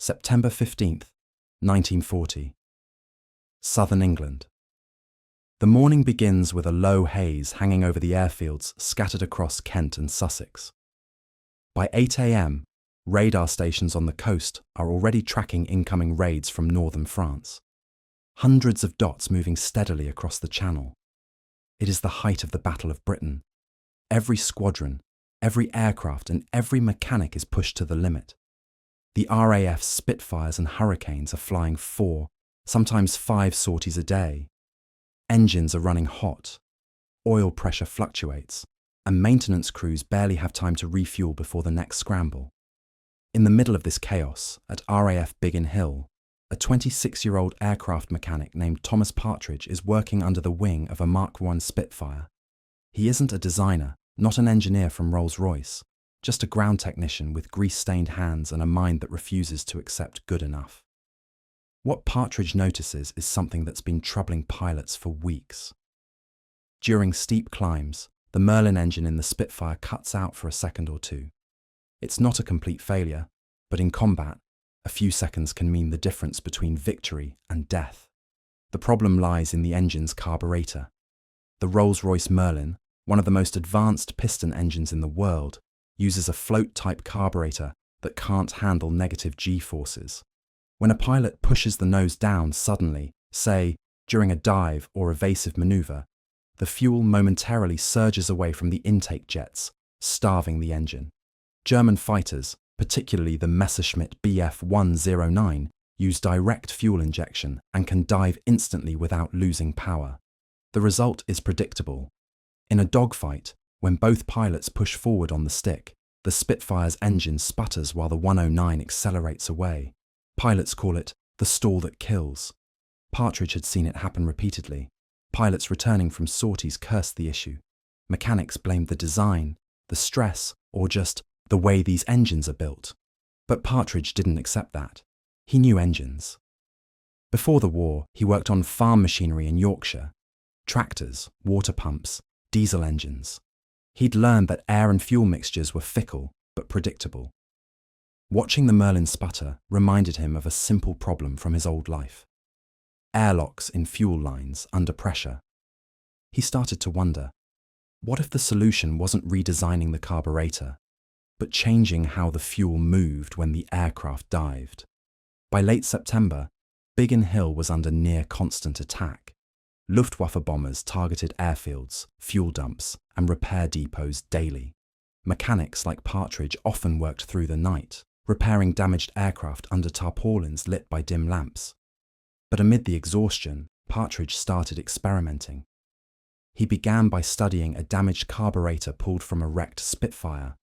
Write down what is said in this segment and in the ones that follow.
September 15th, 1940. Southern England. The morning begins with a low haze hanging over the airfields scattered across Kent and Sussex. By 8 a.m, radar stations on the coast are already tracking incoming raids from northern France. Hundreds of dots moving steadily across the Channel. It is the height of the Battle of Britain. Every squadron, every aircraft and every mechanic is pushed to the limit. The RAF's Spitfires and Hurricanes are flying 4, sometimes 5 sorties a day. Engines are running hot, oil pressure fluctuates, and maintenance crews barely have time to refuel before the next scramble. In the middle of this chaos, at RAF Biggin Hill, a 26-year-old aircraft mechanic named Thomas Partridge is working under the wing of a Mark I Spitfire. He isn't a designer, not an engineer from Rolls-Royce, just a ground technician with grease-stained hands and a mind that refuses to accept good enough. What Partridge notices is something that's been troubling pilots for weeks. During steep climbs, the Merlin engine in the Spitfire cuts out for a second or two. It's not a complete failure, but in combat, a few seconds can mean the difference between victory and death. The problem lies in the engine's carburetor. The Rolls-Royce Merlin, one of the most advanced piston engines in the world, uses a float-type carburetor that can't handle negative G-forces. When a pilot pushes the nose down suddenly, say, during a dive or evasive maneuver, the fuel momentarily surges away from the intake jets, starving the engine. German fighters, particularly the Messerschmitt Bf 109, use direct fuel injection and can dive instantly without losing power. The result is predictable. In a dogfight, when both pilots push forward on the stick, the Spitfire's engine sputters while the 109 accelerates away. Pilots call it the stall that kills. Partridge had seen it happen repeatedly. Pilots returning from sorties cursed the issue. Mechanics blamed the design, the stress, or just the way these engines are built. But Partridge didn't accept that. He knew engines. Before the war, he worked on farm machinery in Yorkshire. Tractors, water pumps, diesel engines. He'd learned that air and fuel mixtures were fickle but predictable. Watching the Merlin sputter reminded him of a simple problem from his old life. Airlocks in fuel lines under pressure. He started to wonder, what if the solution wasn't redesigning the carburetor, but changing how the fuel moved when the aircraft dived? By late September, Biggin Hill was under near constant attack. Luftwaffe bombers targeted airfields, fuel dumps, and repair depots daily. Mechanics like Partridge often worked through the night, repairing damaged aircraft under tarpaulins lit by dim lamps. But amid the exhaustion, Partridge started experimenting. He began by studying a damaged carburetor pulled from a wrecked Spitfire.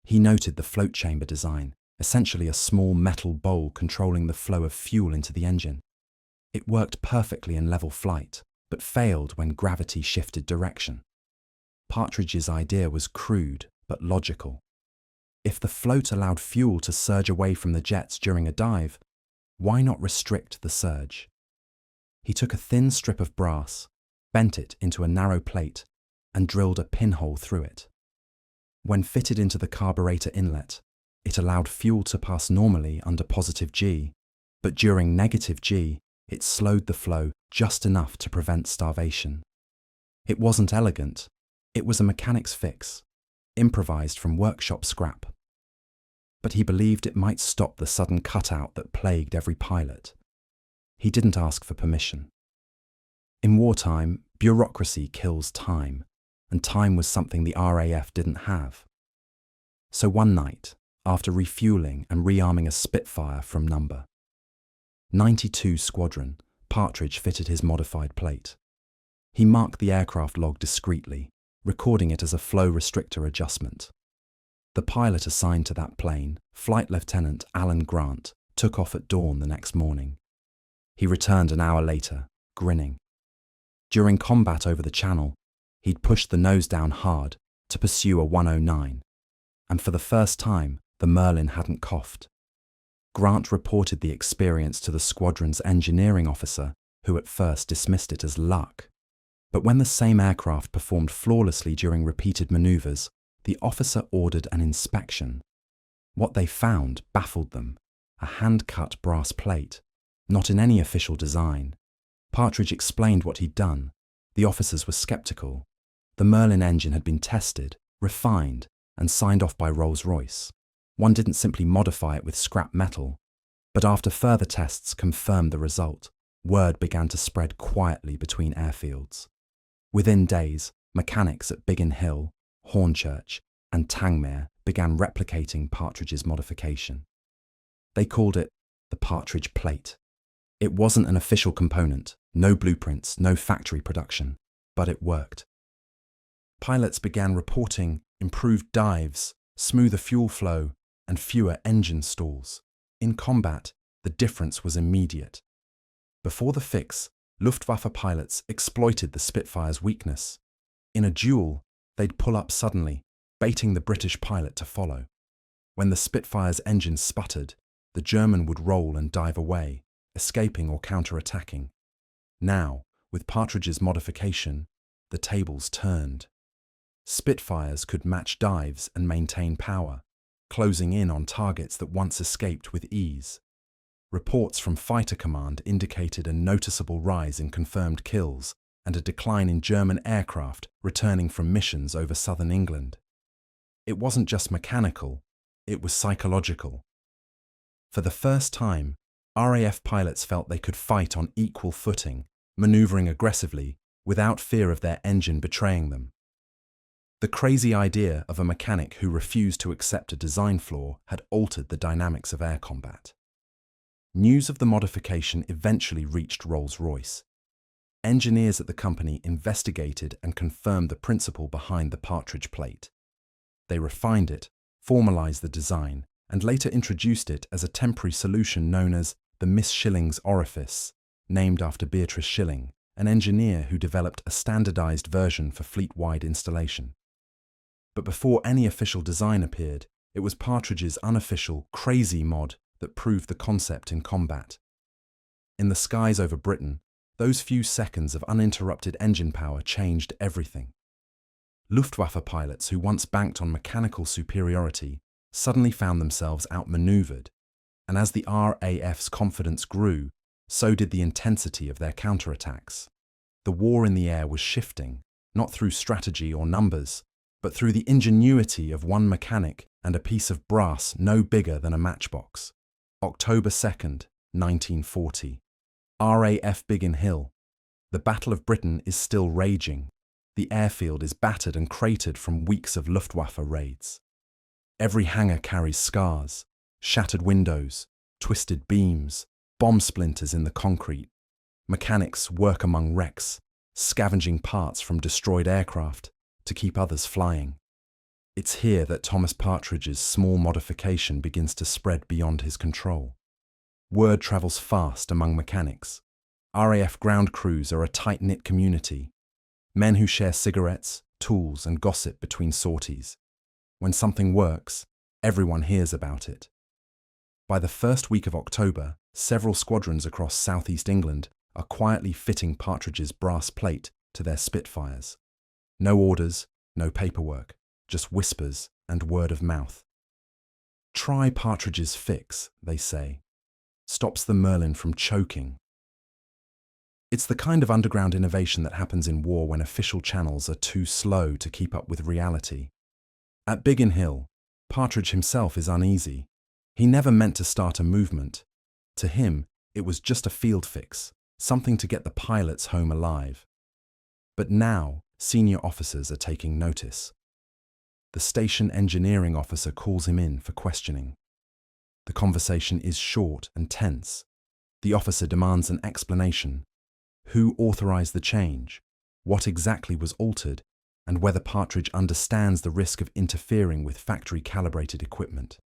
He noted the float chamber design, essentially a small metal bowl controlling the flow of fuel into the engine. It worked perfectly in level flight, but failed when gravity shifted direction. Partridge's idea was crude but logical. If the float allowed fuel to surge away from the jets during a dive, why not restrict the surge? He took a thin strip of brass, bent it into a narrow plate, and drilled a pinhole through it. When fitted into the carburetor inlet, it allowed fuel to pass normally under positive G, but during negative G, it slowed the flow just enough to prevent starvation. It wasn't elegant. It was a mechanic's fix, improvised from workshop scrap. But he believed it might stop the sudden cutout that plagued every pilot. He didn't ask for permission. In wartime, bureaucracy kills time, and time was something the RAF didn't have. So one night, after refueling and rearming a Spitfire from No. 92 Squadron, Partridge fitted his modified plate. He marked the aircraft log discreetly, recording it as a flow restrictor adjustment. The pilot assigned to that plane, Flight Lieutenant Alan Grant, took off at dawn the next morning. He returned an hour later, grinning. During combat over the Channel, he'd pushed the nose down hard to pursue a 109, and for the first time, the Merlin hadn't coughed. Grant reported the experience to the squadron's engineering officer, who at first dismissed it as luck. But when the same aircraft performed flawlessly during repeated maneuvers, the officer ordered an inspection. What they found baffled them. a hand-cut brass plate, not in any official design. Partridge explained what he'd done. The officers were skeptical. The Merlin engine had been tested, refined, and signed off by Rolls-Royce. One didn't simply modify it with scrap metal, but after further tests confirmed the result, word began to spread quietly between airfields. Within days, mechanics at Biggin Hill, Hornchurch, and Tangmere began replicating Partridge's modification. They called it the Partridge plate. It wasn't an official component, no blueprints, no factory production, but it worked. Pilots began reporting improved dives, smoother fuel flow, and fewer engine stalls. In combat, the difference was immediate. Before the fix, Luftwaffe pilots exploited the Spitfire's weakness. In a duel, they'd pull up suddenly, baiting the British pilot to follow. When the Spitfire's engine sputtered, the German would roll and dive away, escaping or counter-attacking. Now, with Partridge's modification, the tables turned. Spitfires could match dives and maintain power, closing in on targets that once escaped with ease. Reports from Fighter Command indicated a noticeable rise in confirmed kills and a decline in German aircraft returning from missions over southern England. It wasn't just mechanical, it was psychological. For the first time, RAF pilots felt they could fight on equal footing, maneuvering aggressively, without fear of their engine betraying them. The crazy idea of a mechanic who refused to accept a design flaw had altered the dynamics of air combat. News of the modification eventually reached Rolls-Royce. Engineers at the company investigated and confirmed the principle behind the Partridge plate. They refined it, formalized the design, and later introduced it as a temporary solution known as the Miss Schilling's orifice, named after Beatrice Schilling, an engineer who developed a standardized version for fleet-wide installation. But before any official design appeared, it was Partridge's unofficial, crazy mod that proved the concept in combat. In the skies over Britain, those few seconds of uninterrupted engine power changed everything. Luftwaffe pilots who once banked on mechanical superiority suddenly found themselves outmaneuvered, and as the RAF's confidence grew, so did the intensity of their counterattacks. The war in the air was shifting, not through strategy or numbers, but through the ingenuity of one mechanic and a piece of brass no bigger than a matchbox. October 2nd, 1940. RAF Biggin Hill. The Battle of Britain is still raging. The airfield is battered and cratered from weeks of Luftwaffe raids. Every hangar carries scars, shattered windows, twisted beams, bomb splinters in the concrete. Mechanics work among wrecks, scavenging parts from destroyed aircraft to keep others flying. It's here that Thomas Partridge's small modification begins to spread beyond his control. Word travels fast among mechanics. RAF ground crews are a tight-knit community, men who share cigarettes, tools, and gossip between sorties. When something works, everyone hears about it. By the first week of October, several squadrons across southeast England are quietly fitting Partridge's brass plate to their Spitfires. No orders, no paperwork, just whispers and word of mouth. Try Partridge's fix, they say. Stops the Merlin from choking. It's the kind of underground innovation that happens in war when official channels are too slow to keep up with reality. At Biggin Hill, Partridge himself is uneasy. He never meant to start a movement. To him, it was just a field fix, something to get the pilots home alive. But now, senior officers are taking notice. The station engineering officer calls him in for questioning. The conversation is short and tense. The officer demands an explanation. Who authorized the change? What exactly was altered? And whether Partridge understands the risk of interfering with factory-calibrated equipment.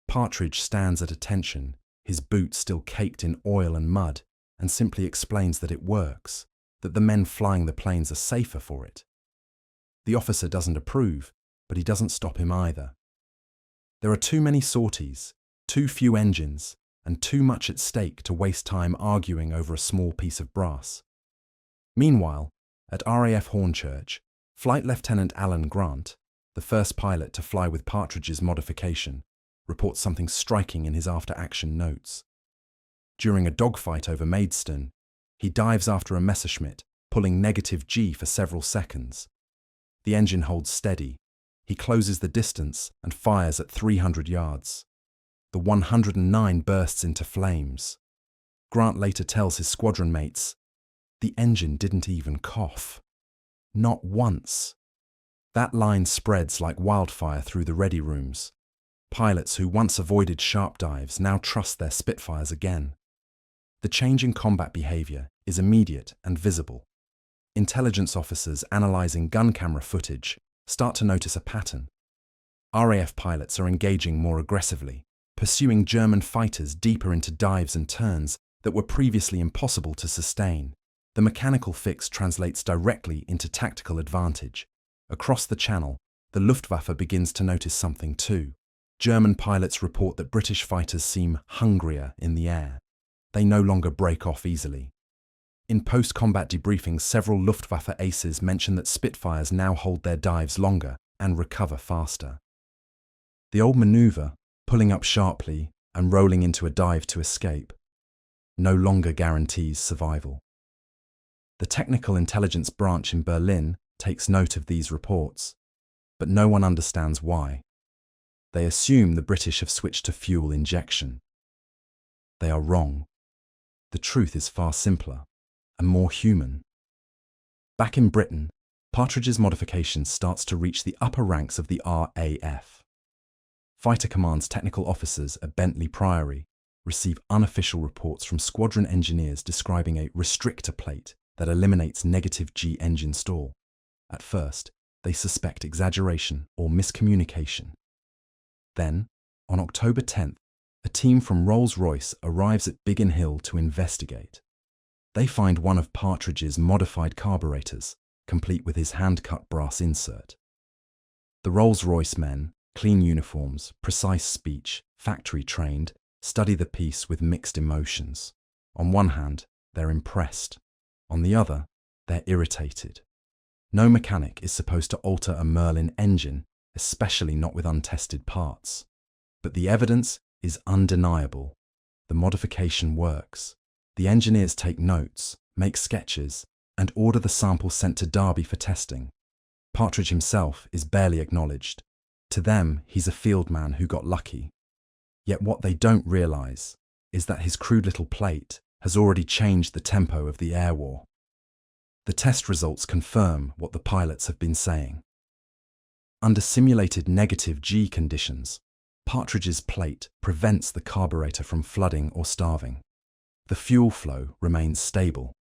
Partridge stands at attention, his boots still caked in oil and mud, and simply explains that it works, that the men flying the planes are safer for it. The officer doesn't approve, but he doesn't stop him either. There are too many sorties, too few engines, and too much at stake to waste time arguing over a small piece of brass. Meanwhile, at RAF Hornchurch, Flight Lieutenant Alan Grant, the first pilot to fly with Partridge's modification, reports something striking in his after-action notes. During a dogfight over Maidstone, he dives after a Messerschmitt, pulling negative G for several seconds. The engine holds steady. He closes the distance and fires at 300 yards. The 109 bursts into flames. Grant later tells his squadron mates, "The engine didn't even cough. Not once." That line spreads like wildfire through the ready rooms. Pilots who once avoided sharp dives now trust their Spitfires again. The change in combat behaviour is immediate and visible. Intelligence officers analysing gun camera footage start to notice a pattern. RAF pilots are engaging more aggressively, pursuing German fighters deeper into dives and turns that were previously impossible to sustain. The mechanical fix translates directly into tactical advantage. Across the Channel, the Luftwaffe begins to notice something too. German pilots report that British fighters seem hungrier in the air. They no longer break off easily. In post-combat debriefings, several Luftwaffe aces mention that Spitfires now hold their dives longer and recover faster. The old manoeuvre, pulling up sharply and rolling into a dive to escape, no longer guarantees survival. The Technical Intelligence Branch in Berlin takes note of these reports, but no one understands why. They assume the British have switched to fuel injection. They are wrong. The truth is far simpler and more human. Back in Britain, Partridge's modification starts to reach the upper ranks of the RAF. Fighter Command's technical officers at Bentley Priory receive unofficial reports from squadron engineers describing a restrictor plate that eliminates negative G engine stall. At first, they suspect exaggeration or miscommunication. Then, on October 10th, a team from Rolls-Royce arrives at Biggin Hill to investigate. They find one of Partridge's modified carburetors, complete with his hand-cut brass insert. The Rolls-Royce men, clean uniforms, precise speech, factory-trained, study the piece with mixed emotions. On one hand, they're impressed. On the other, they're irritated. No mechanic is supposed to alter a Merlin engine, especially not with untested parts. But the evidence is undeniable. The modification works. The engineers take notes, make sketches, and order the sample sent to Derby for testing. Partridge himself is barely acknowledged. To them, he's a field man who got lucky. Yet what they don't realise is that his crude little plate has already changed the tempo of the air war. The test results confirm what the pilots have been saying. Under simulated negative G conditions, Partridge's plate prevents the carburetor from flooding or starving. The fuel flow remains stable.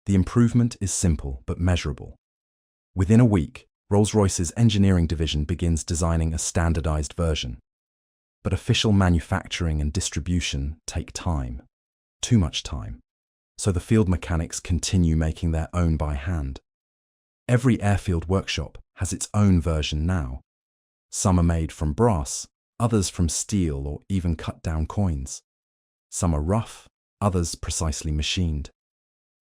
The improvement is simple but measurable. Within a week, Rolls-Royce's engineering division begins designing a standardized version. But official manufacturing and distribution take time. Too much time. So the field mechanics continue making their own by hand. Every airfield workshop has its own version now. Some are made from brass, others from steel or even cut down coins. Some are rough, others precisely machined.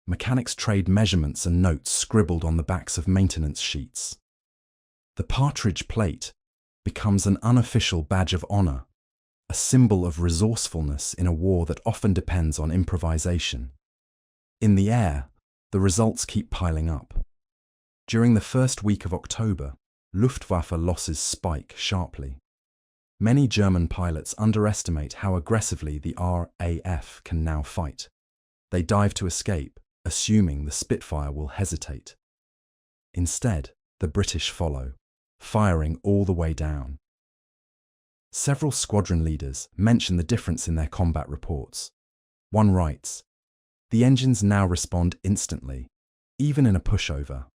Mechanics trade measurements and notes scribbled on the backs of maintenance sheets. The Partridge plate becomes an unofficial badge of honour, a symbol of resourcefulness in a war that often depends on improvisation. In the air, the results keep piling up. During the first week of October, Luftwaffe losses spike sharply. Many German pilots underestimate how aggressively the RAF can now fight. They dive to escape, assuming the Spitfire will hesitate. Instead, the British follow, firing all the way down. Several squadron leaders mention the difference in their combat reports. One writes, "The engines now respond instantly, even in a pushover.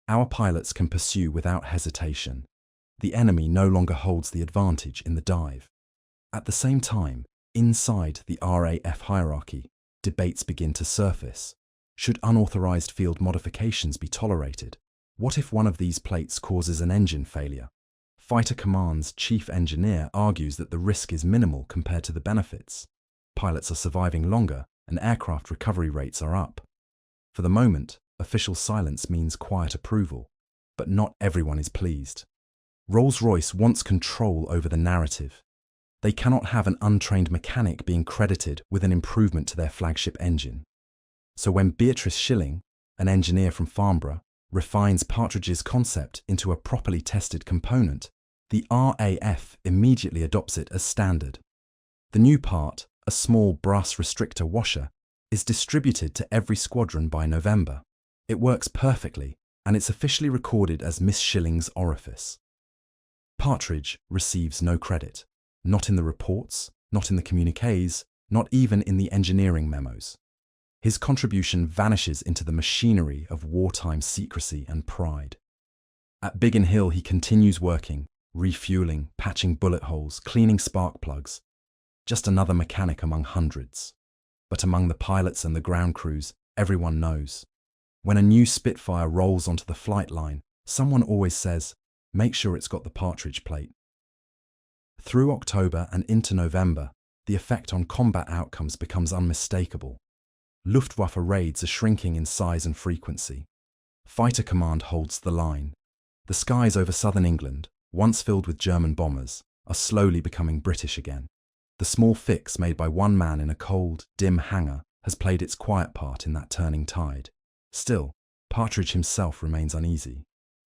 Our pilots can pursue without hesitation. The enemy no longer holds the advantage in the dive." At the same time, inside the RAF hierarchy, debates begin to surface. Should unauthorized field modifications be tolerated? What if one of these plates causes an engine failure? Fighter Command's chief engineer argues that the risk is minimal compared to the benefits. Pilots are surviving longer and aircraft recovery rates are up. For the moment, official silence means quiet approval, but not everyone is pleased. Rolls-Royce wants control over the narrative. They cannot have an untrained mechanic being credited with an improvement to their flagship engine. So when Beatrice Schilling, an engineer from Farnborough, refines Partridge's concept into a properly tested component, the RAF immediately adopts it as standard. The new part, a small brass restrictor washer, is distributed to every squadron by November. It works perfectly, and it's officially recorded as Miss Schilling's orifice. Partridge receives no credit, not in the reports, not in the communiques, not even in the engineering memos. His contribution vanishes into the machinery of wartime secrecy and pride. At Biggin Hill, he continues working, refueling, patching bullet holes, cleaning spark plugs. Just another mechanic among hundreds. But among the pilots and the ground crews, everyone knows. When a new Spitfire rolls onto the flight line, someone always says, "Make sure it's got the Partridge plate." Through October and into November, the effect on combat outcomes becomes unmistakable. Luftwaffe raids are shrinking in size and frequency. Fighter command holds the line. The skies over southern England, once filled with German bombers, are slowly becoming British again. The small fix made by one man in a cold, dim hangar has played its quiet part in that turning tide. Still, Partridge himself remains uneasy.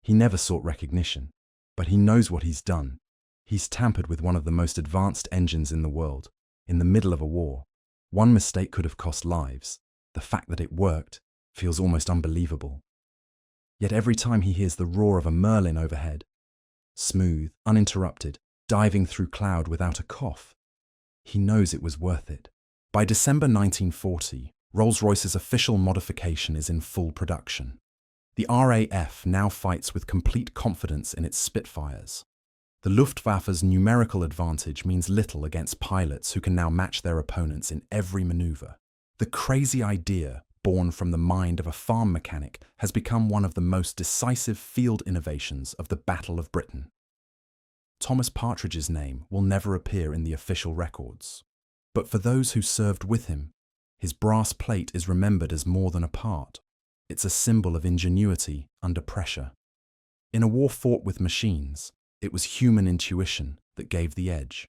He never sought recognition, but he knows what he's done. He's tampered with one of the most advanced engines in the world, in the middle of a war. One mistake could have cost lives. The fact that it worked feels almost unbelievable. Yet every time he hears the roar of a Merlin overhead, smooth, uninterrupted, diving through cloud without a cough, he knows it was worth it. By December 1940, Rolls-Royce's official modification is in full production. The RAF now fights with complete confidence in its Spitfires. The Luftwaffe's numerical advantage means little against pilots who can now match their opponents in every maneuver. The crazy idea, born from the mind of a farm mechanic, has become one of the most decisive field innovations of the Battle of Britain. Thomas Partridge's name will never appear in the official records. But for those who served with him, his brass plate is remembered as more than a part. It's a symbol of ingenuity under pressure. In a war fought with machines, it was human intuition that gave the edge.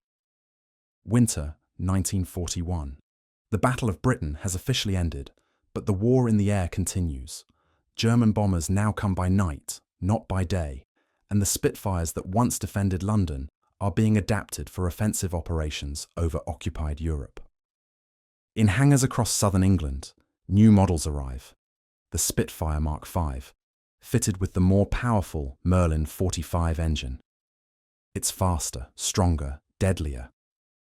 Winter 1941. The Battle of Britain has officially ended, but the war in the air continues. German bombers now come by night, not by day, and the Spitfires that once defended London are being adapted for offensive operations over occupied Europe. In hangars across southern England, new models arrive. The Spitfire Mark V, fitted with the more powerful Merlin 45 engine. It's faster, stronger, deadlier.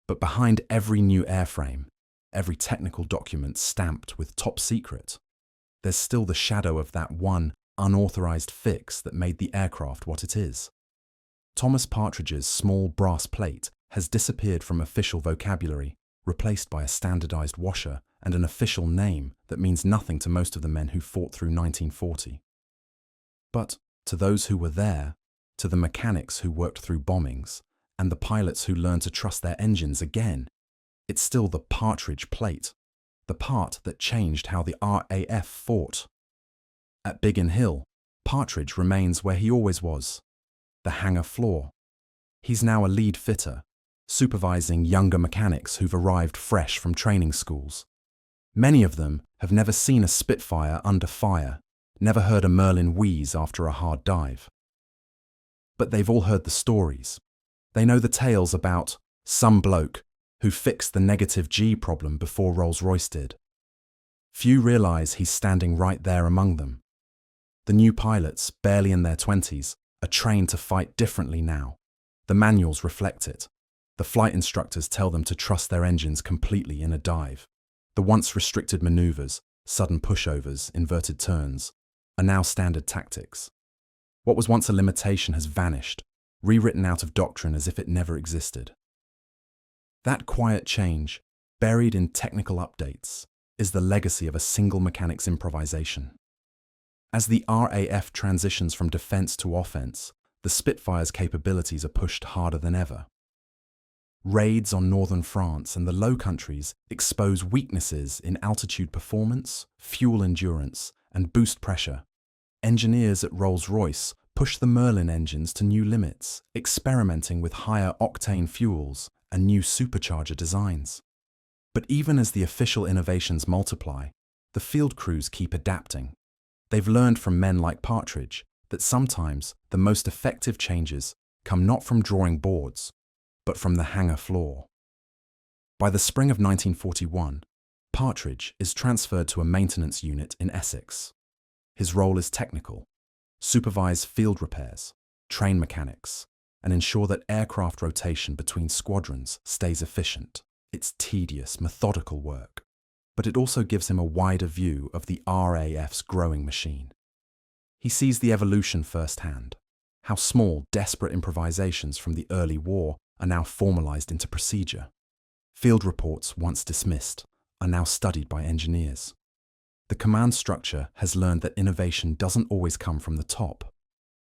But behind every new airframe, every technical document stamped with top secret, there's still the shadow of that one unauthorized fix that made the aircraft what it is. Thomas Partridge's small brass plate has disappeared from official vocabulary, replaced by a standardized washer and an official name that means nothing to most of the men who fought through 1940. But to those who were there, to the mechanics who worked through bombings, and the pilots who learned to trust their engines again, it's still the Partridge plate, the part that changed how the RAF fought. At Biggin Hill, Partridge remains where he always was, the hangar floor. He's now a lead fitter, supervising younger mechanics who've arrived fresh from training schools. Many of them have never seen a Spitfire under fire, never heard a Merlin wheeze after a hard dive. But they've all heard the stories. They know the tales about some bloke who fixed the negative G problem before Rolls-Royce did. Few realise he's standing right there among them. The new pilots, barely in their 20s, are trained to fight differently now. The manuals reflect it. The flight instructors tell them to trust their engines completely in a dive. The once restricted manoeuvres, sudden pushovers, inverted turns, are now standard tactics. What was once a limitation has vanished, rewritten out of doctrine as if it never existed. That quiet change, buried in technical updates, is the legacy of a single mechanic's improvisation. As the RAF transitions from defence to offence, the Spitfire's capabilities are pushed harder than ever. Raids on northern France and the Low Countries expose weaknesses in altitude performance, fuel endurance, and boost pressure. Engineers at Rolls-Royce push the Merlin engines to new limits, experimenting with higher octane fuels and new supercharger designs. But even as the official innovations multiply, the field crews keep adapting. They've learned from men like Partridge that sometimes the most effective changes come not from drawing boards, but from the hangar floor. By the spring of 1941, Partridge is transferred to a maintenance unit in Essex. His role is technical: supervise field repairs, train mechanics, and ensure that aircraft rotation between squadrons stays efficient. It's tedious, methodical work, but it also gives him a wider view of the RAF's growing machine. He sees the evolution firsthand, how small, desperate improvisations from the early war are now formalized into procedure. Field reports, once dismissed, are now studied by engineers. The command structure has learned that innovation doesn't always come from the top.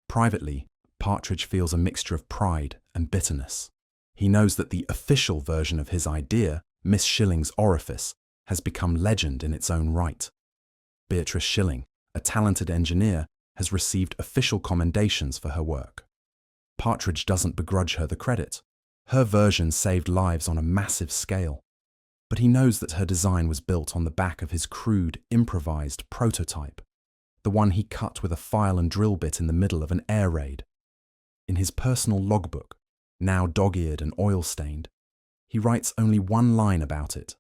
Privately, Partridge feels a mixture of pride and bitterness. He knows that the official version of his idea, Miss Schilling's orifice, has become legend in its own right. Beatrice Schilling, a talented engineer, has received official commendations for her work. Partridge doesn't begrudge her the credit. Her version saved lives on a massive scale. But he knows that her design was built on the back of his crude, improvised prototype, the one he cut with a file and drill bit in the middle of an air raid. In his personal logbook, now dog-eared and oil-stained, he writes only one line about it.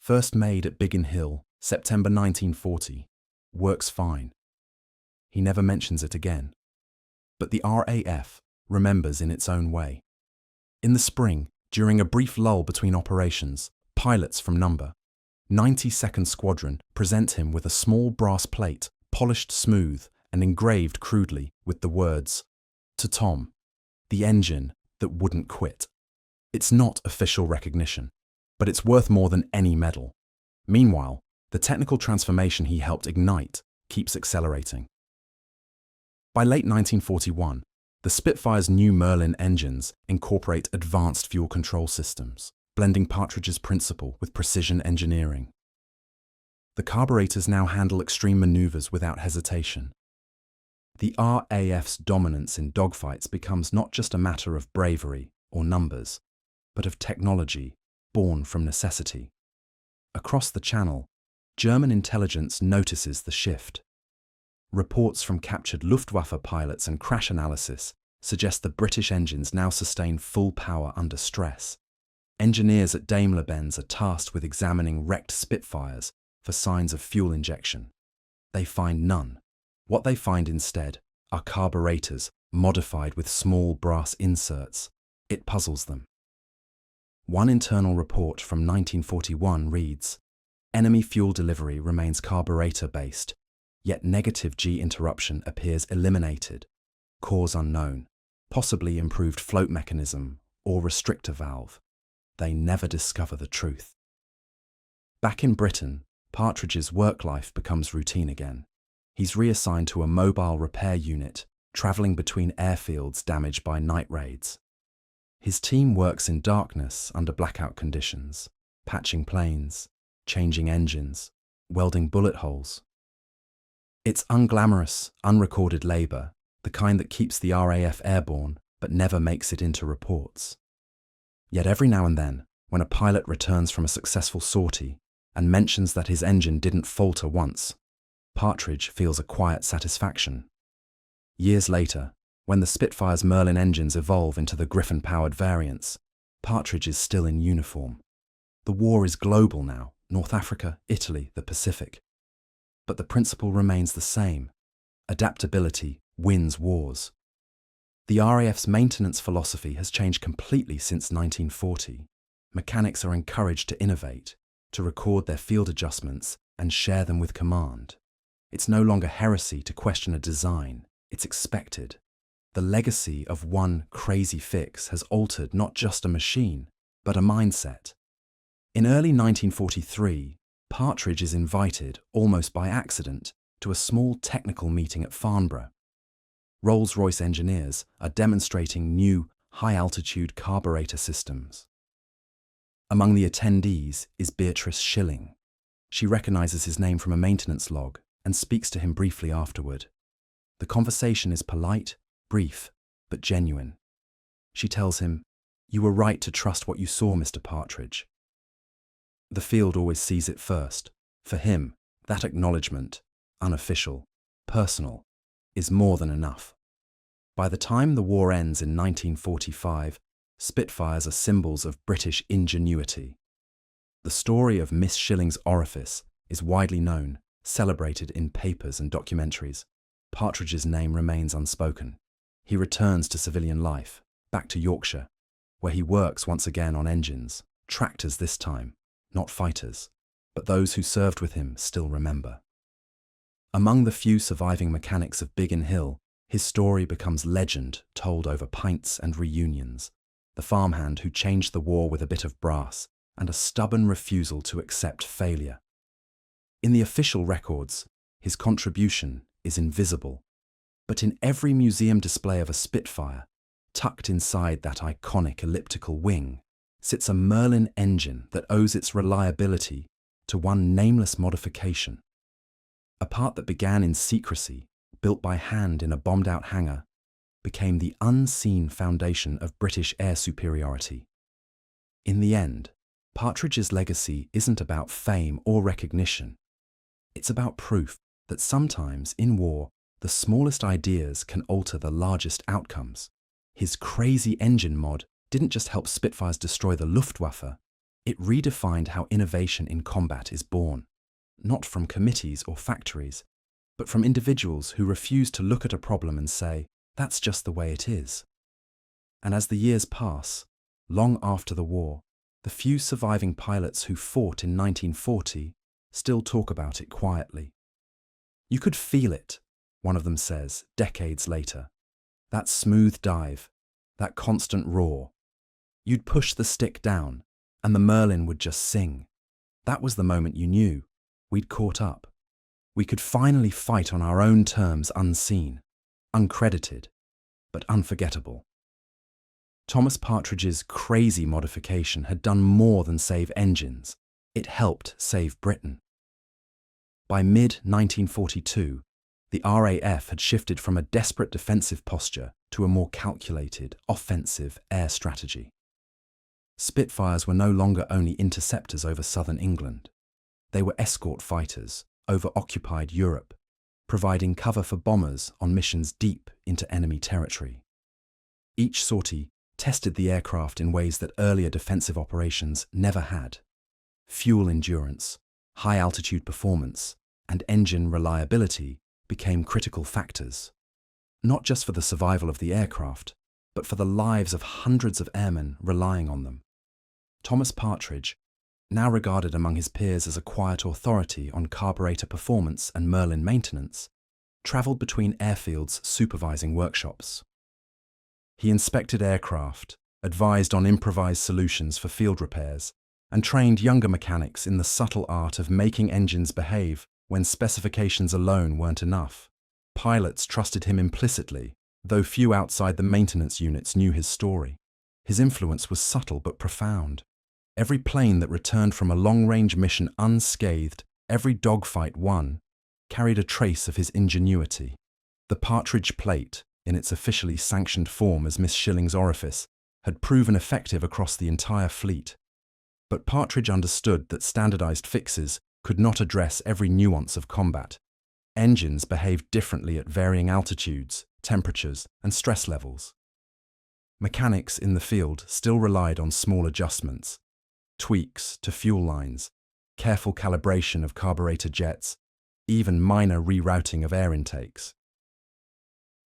First made at Biggin Hill, September 1940. Works fine. He never mentions it again. But the RAF remembers in its own way. In the spring, during a brief lull between operations, pilots from No. 92nd Squadron present him with a small brass plate, polished smooth and engraved crudely with the words, "To Tom, the engine that wouldn't quit." It's not official recognition, but it's worth more than any medal. Meanwhile, the technical transformation he helped ignite keeps accelerating. By late 1941, the Spitfire's new Merlin engines incorporate advanced fuel control systems, blending Partridge's principle with precision engineering. The carburetors now handle extreme maneuvers without hesitation. The RAF's dominance in dogfights becomes not just a matter of bravery or numbers, but of technology born from necessity. Across the Channel, German intelligence notices the shift. Reports from captured Luftwaffe pilots and crash analysis suggest the British engines now sustain full power under stress. Engineers at Daimler-Benz are tasked with examining wrecked Spitfires for signs of fuel injection. They find none. What they find instead are carburetors modified with small brass inserts. It puzzles them. One internal report from 1941 reads, "Enemy fuel delivery remains carburetor-based, yet negative G interruption appears eliminated. Cause unknown, possibly improved float mechanism or restrictor valve. They never discover the truth." Back in Britain, Partridge's work life becomes routine again. He's reassigned to a mobile repair unit, travelling between airfields damaged by night raids. His team works in darkness under blackout conditions, patching planes, changing engines, welding bullet holes. It's unglamorous, unrecorded labour, the kind that keeps the RAF airborne but never makes it into reports. Yet every now and then, when a pilot returns from a successful sortie and mentions that his engine didn't falter once, Partridge feels a quiet satisfaction. Years later, when the Spitfire's Merlin engines evolve into the Griffin-powered variants, Partridge is still in uniform. The war is global now, North Africa, Italy, the Pacific. But the principle remains the same. Adaptability wins wars. The RAF's maintenance philosophy has changed completely since 1940. Mechanics are encouraged to innovate, to record their field adjustments and share them with command. It's no longer heresy to question a design. It's expected. The legacy of one crazy fix has altered not just a machine, but a mindset. In early 1943, Partridge is invited, almost by accident, to a small technical meeting at Farnborough. Rolls-Royce engineers are demonstrating new high-altitude carburetor systems. Among the attendees is Beatrice Schilling. She recognises his name from a maintenance log and speaks to him briefly afterward. The conversation is polite, brief, but genuine. She tells him, "You were right to trust what you saw, Mr. Partridge." The field always sees it first. For him, that acknowledgement, unofficial, personal, is more than enough. By the time the war ends in 1945, Spitfires are symbols of British ingenuity. The story of Miss Schilling's orifice is widely known, celebrated in papers and documentaries. Partridge's name remains unspoken. He returns to civilian life, back to Yorkshire, where he works once again on engines, tractors this time, not fighters, but those who served with him still remember. Among the few surviving mechanics of Biggin Hill, his story becomes legend told over pints and reunions. The farmhand who changed the war with a bit of brass and a stubborn refusal to accept failure. In the official records, his contribution is invisible, but in every museum display of a Spitfire, tucked inside that iconic elliptical wing, sits a Merlin engine that owes its reliability to one nameless modification. A part that began in secrecy, built by hand in a bombed-out hangar, became the unseen foundation of British air superiority. In the end, Partridge's legacy isn't about fame or recognition. It's about proof that sometimes in war, the smallest ideas can alter the largest outcomes. His crazy engine mod didn't just help Spitfires destroy the Luftwaffe, it redefined how innovation in combat is born, not from committees or factories, but from individuals who refuse to look at a problem and say, "That's just the way it is." And as the years pass, long after the war, the few surviving pilots who fought in 1940 still talk about it quietly. "You could feel it," one of them says, decades later. "That smooth dive, that constant roar. You'd push the stick down, and the Merlin would just sing. That was the moment you knew. We'd caught up. We could finally fight on our own terms unseen, uncredited, but unforgettable." Thomas Partridge's crazy modification had done more than save engines. It helped save Britain. By mid-1942, the RAF had shifted from a desperate defensive posture to a more calculated, offensive air strategy. Spitfires were no longer only interceptors over southern England. They were escort fighters over occupied Europe, providing cover for bombers on missions deep into enemy territory. Each sortie tested the aircraft in ways that earlier defensive operations never had. Fuel endurance, high-altitude performance, and engine reliability became critical factors, not just for the survival of the aircraft, but for the lives of hundreds of airmen relying on them. Thomas Partridge, now regarded among his peers as a quiet authority on carburetor performance and Merlin maintenance, travelled between airfields supervising workshops. He inspected aircraft, advised on improvised solutions for field repairs, and trained younger mechanics in the subtle art of making engines behave when specifications alone weren't enough. Pilots trusted him implicitly, though few outside the maintenance units knew his story. His influence was subtle but profound. Every plane that returned from a long-range mission unscathed, every dogfight won, carried a trace of his ingenuity. The Partridge plate, in its officially sanctioned form as Miss Schilling's orifice, had proven effective across the entire fleet. But Partridge understood that standardized fixes could not address every nuance of combat. Engines behaved differently at varying altitudes, temperatures, and stress levels. Mechanics in the field still relied on small adjustments, tweaks to fuel lines, careful calibration of carburetor jets, even minor rerouting of air intakes.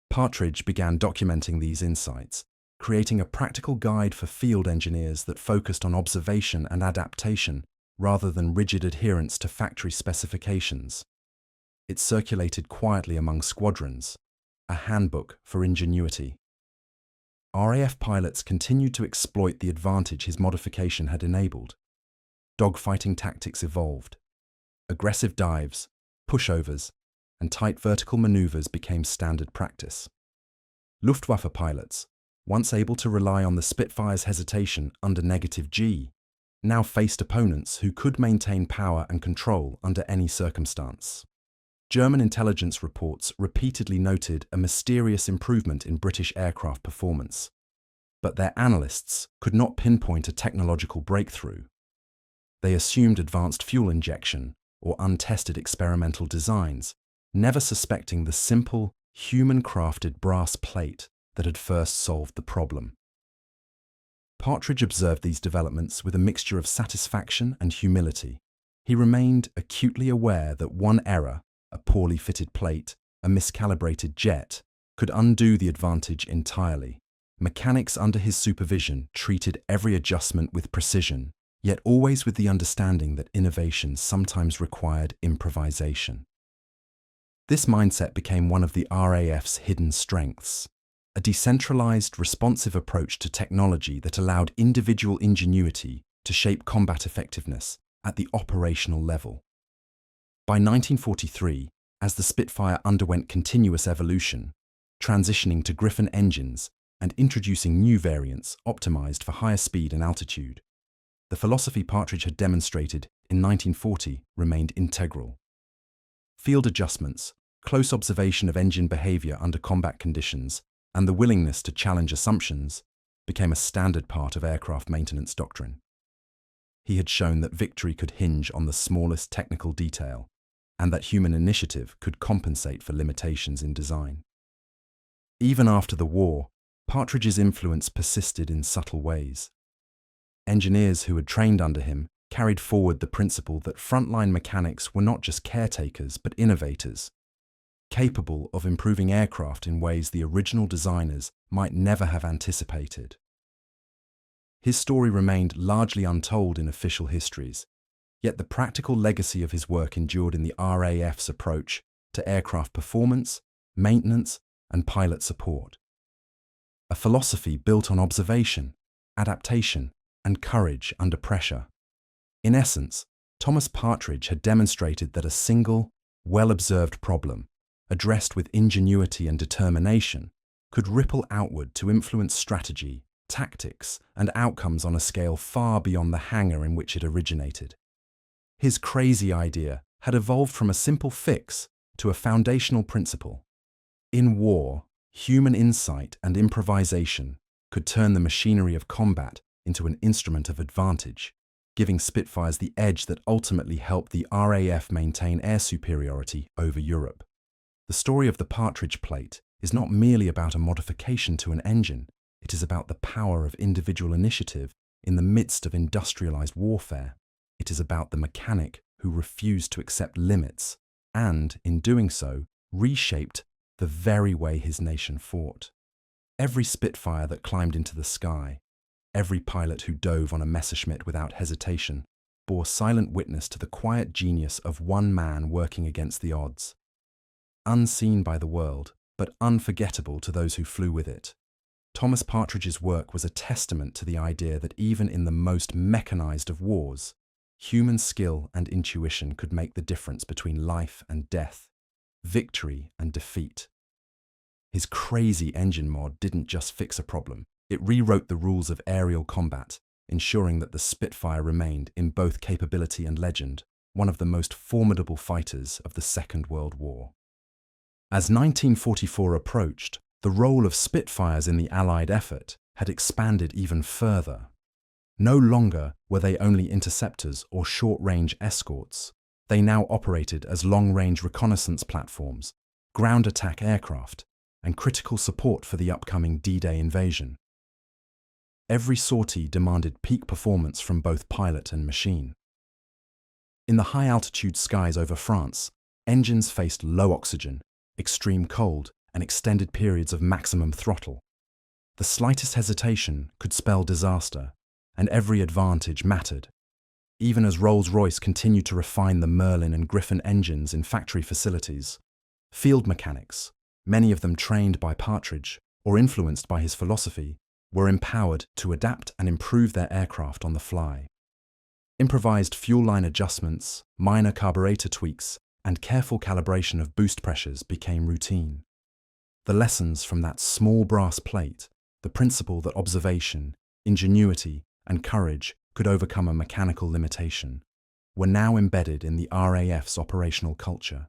Partridge began documenting these insights, creating a practical guide for field engineers that focused on observation and adaptation rather than rigid adherence to factory specifications. It circulated quietly among squadrons, a handbook for ingenuity. RAF pilots continued to exploit the advantage his modification had enabled. Dogfighting tactics evolved. Aggressive dives, pushovers, and tight vertical maneuvers became standard practice. Luftwaffe pilots, once able to rely on the Spitfire's hesitation under -G, now faced opponents who could maintain power and control under any circumstance. German intelligence reports repeatedly noted a mysterious improvement in British aircraft performance. But their analysts could not pinpoint a technological breakthrough. They assumed advanced fuel injection or untested experimental designs, never suspecting the simple, human-crafted brass plate that had first solved the problem. Partridge observed these developments with a mixture of satisfaction and humility. He remained acutely aware that one error, a poorly fitted plate, a miscalibrated jet, could undo the advantage entirely. Mechanics under his supervision treated every adjustment with precision, yet always with the understanding that innovation sometimes required improvisation. This mindset became one of the RAF's hidden strengths, a decentralized, responsive approach to technology that allowed individual ingenuity to shape combat effectiveness at the operational level. By 1943, as the Spitfire underwent continuous evolution, transitioning to Griffon engines and introducing new variants optimized for higher speed and altitude, the philosophy Partridge had demonstrated in 1940 remained integral. Field adjustments, close observation of engine behavior under combat conditions, and the willingness to challenge assumptions became a standard part of aircraft maintenance doctrine. He had shown that victory could hinge on the smallest technical detail, and that human initiative could compensate for limitations in design. Even after the war, Partridge's influence persisted in subtle ways. Engineers who had trained under him carried forward the principle that frontline mechanics were not just caretakers but innovators, capable of improving aircraft in ways the original designers might never have anticipated. His story remained largely untold in official histories, yet the practical legacy of his work endured in the RAF's approach to aircraft performance, maintenance, and pilot support. A philosophy built on observation, adaptation, and courage under pressure. In essence, Thomas Partridge had demonstrated that a single, well-observed problem, addressed with ingenuity and determination, could ripple outward to influence strategy, tactics, and outcomes on a scale far beyond the hangar in which it originated. His crazy idea had evolved from a simple fix to a foundational principle. In war, human insight and improvisation could turn the machinery of combat into an instrument of advantage, giving Spitfires the edge that ultimately helped the RAF maintain air superiority over Europe. The story of the Partridge plate is not merely about a modification to an engine, it is about the power of individual initiative in the midst of industrialized warfare. It is about the mechanic who refused to accept limits and, in doing so, reshaped the very way his nation fought. Every Spitfire that climbed into the sky, every pilot who dove on a Messerschmitt without hesitation, bore silent witness to the quiet genius of one man working against the odds. Unseen by the world, but unforgettable to those who flew with it, Thomas Partridge's work was a testament to the idea that even in the most mechanized of wars, human skill and intuition could make the difference between life and death, victory and defeat. His crazy engine mod didn't just fix a problem, it rewrote the rules of aerial combat, ensuring that the Spitfire remained, in both capability and legend, one of the most formidable fighters of the Second World War. As 1944 approached, the role of Spitfires in the Allied effort had expanded even further. No longer were they only interceptors or short-range escorts. They now operated as long-range reconnaissance platforms, ground attack aircraft, and critical support for the upcoming D-Day invasion. Every sortie demanded peak performance from both pilot and machine. In the high-altitude skies over France, engines faced low oxygen, extreme cold, and extended periods of maximum throttle. The slightest hesitation could spell disaster, and every advantage mattered. Even as Rolls-Royce continued to refine the Merlin and Griffon engines in factory facilities, field mechanics, many of them trained by Partridge or influenced by his philosophy, were empowered to adapt and improve their aircraft on the fly. Improvised fuel line adjustments, minor carburetor tweaks, and careful calibration of boost pressures became routine. The lessons from that small brass plate, the principle that observation, ingenuity, and courage could overcome a mechanical limitation, were now embedded in the RAF's operational culture.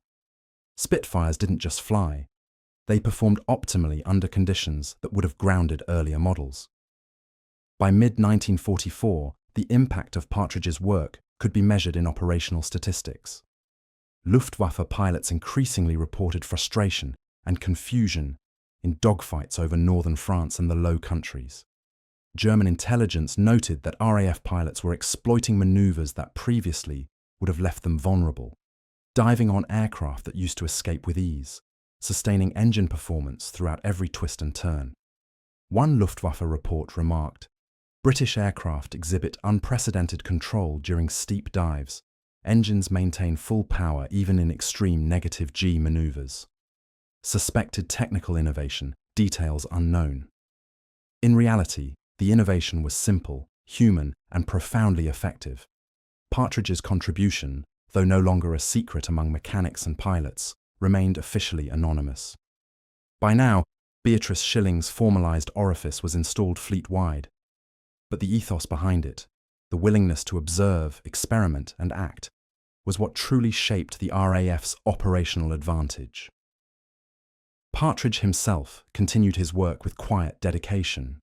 Spitfires didn't just fly, they performed optimally under conditions that would have grounded earlier models. By mid-1944, the impact of Partridge's work could be measured in operational statistics. Luftwaffe pilots increasingly reported frustration and confusion in dogfights over northern France and the Low Countries. German intelligence noted that RAF pilots were exploiting maneuvers that previously would have left them vulnerable, diving on aircraft that used to escape with ease, sustaining engine performance throughout every twist and turn. One Luftwaffe report remarked, "British aircraft exhibit unprecedented control during steep dives. Engines maintain full power even in extreme negative G maneuvers." Suspected technical innovation, details unknown. In reality, the innovation was simple, human, and profoundly effective. Partridge's contribution, though no longer a secret among mechanics and pilots, remained officially anonymous. By now, Beatrice Schilling's formalized orifice was installed fleet-wide. But the ethos behind it, the willingness to observe, experiment, and act, was what truly shaped the RAF's operational advantage. Partridge himself continued his work with quiet dedication.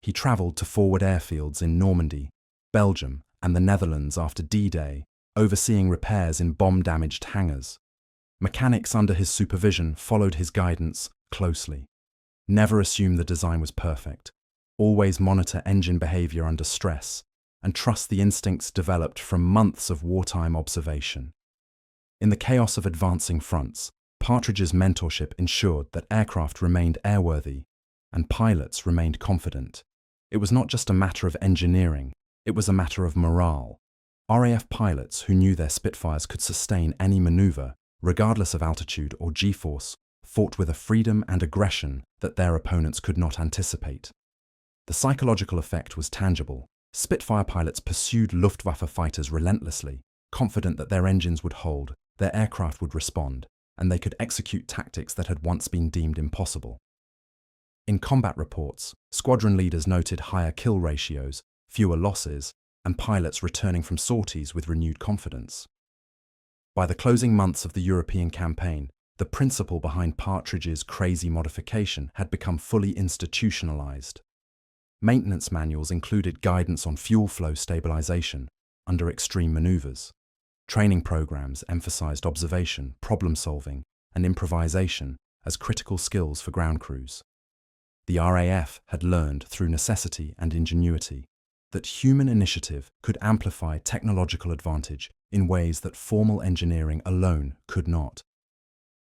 He travelled to forward airfields in Normandy, Belgium, and the Netherlands after D-Day, overseeing repairs in bomb-damaged hangars. Mechanics under his supervision followed his guidance closely. Never assume the design was perfect. Always monitor engine behaviour under stress, and trust the instincts developed from months of wartime observation. In the chaos of advancing fronts, Partridge's mentorship ensured that aircraft remained airworthy and pilots remained confident. It was not just a matter of engineering, it was a matter of morale. RAF pilots who knew their Spitfires could sustain any manoeuvre, regardless of altitude or G-force, fought with a freedom and aggression that their opponents could not anticipate. The psychological effect was tangible. Spitfire pilots pursued Luftwaffe fighters relentlessly, confident that their engines would hold, their aircraft would respond, and they could execute tactics that had once been deemed impossible. In combat reports, squadron leaders noted higher kill ratios, fewer losses, and pilots returning from sorties with renewed confidence. By the closing months of the European campaign, the principle behind Partridge's crazy modification had become fully institutionalized. Maintenance manuals included guidance on fuel flow stabilization under extreme maneuvers. Training programs emphasized observation, problem-solving, and improvisation as critical skills for ground crews. The RAF had learned through necessity and ingenuity that human initiative could amplify technological advantage in ways that formal engineering alone could not.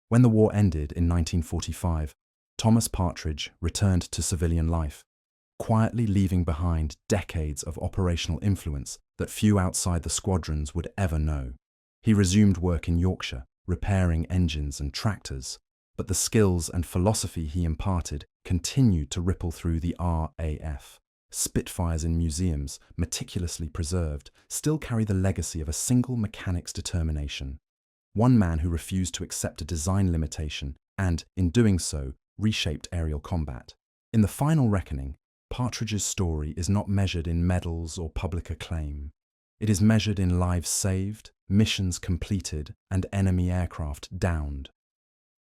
When the war ended in 1945, Thomas Partridge returned to civilian life, quietly leaving behind decades of operational influence that few outside the squadrons would ever know. He resumed work in Yorkshire, repairing engines and tractors, but the skills and philosophy he imparted continued to ripple through the RAF. Spitfires in museums, meticulously preserved, still carry the legacy of a single mechanic's determination. One man who refused to accept a design limitation and, in doing so, reshaped aerial combat. In the final reckoning, Partridge's story is not measured in medals or public acclaim. It is measured in lives saved, missions completed, and enemy aircraft downed.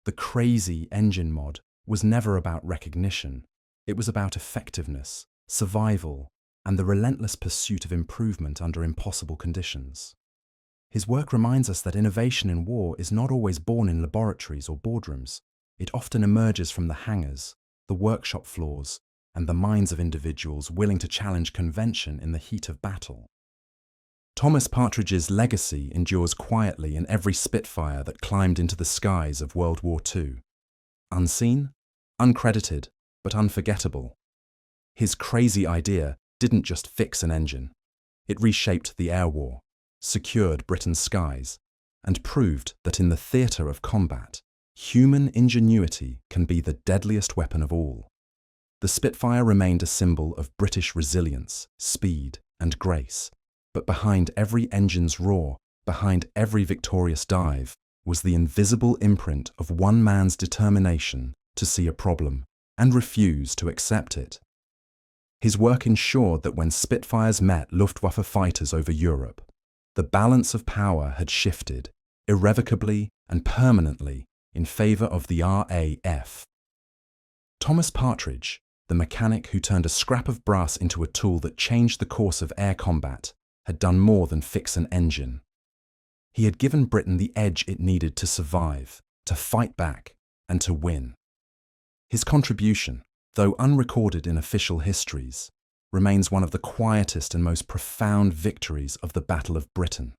The crazy engine mod was never about recognition. It was about effectiveness, survival, and the relentless pursuit of improvement under impossible conditions. His work reminds us that innovation in war is not always born in laboratories or boardrooms. It often emerges from the hangars, the workshop floors, and the minds of individuals willing to challenge convention in the heat of battle. Thomas Partridge's legacy endures quietly in every Spitfire that climbed into the skies of World War II. Unseen, uncredited, but unforgettable. His crazy idea didn't just fix an engine. It reshaped the air war, secured Britain's skies, and proved that in the theatre of combat, human ingenuity can be the deadliest weapon of all. The Spitfire remained a symbol of British resilience, speed, and grace, but behind every engine's roar, behind every victorious dive, was the invisible imprint of one man's determination to see a problem and refuse to accept it. His work ensured that when Spitfires met Luftwaffe fighters over Europe, the balance of power had shifted, irrevocably and permanently, in favour of the RAF. Thomas Partridge, the mechanic who turned a scrap of brass into a tool that changed the course of air combat, had done more than fix an engine. He had given Britain the edge it needed to survive, to fight back, and to win. His contribution, though unrecorded in official histories, remains one of the quietest and most profound victories of the Battle of Britain.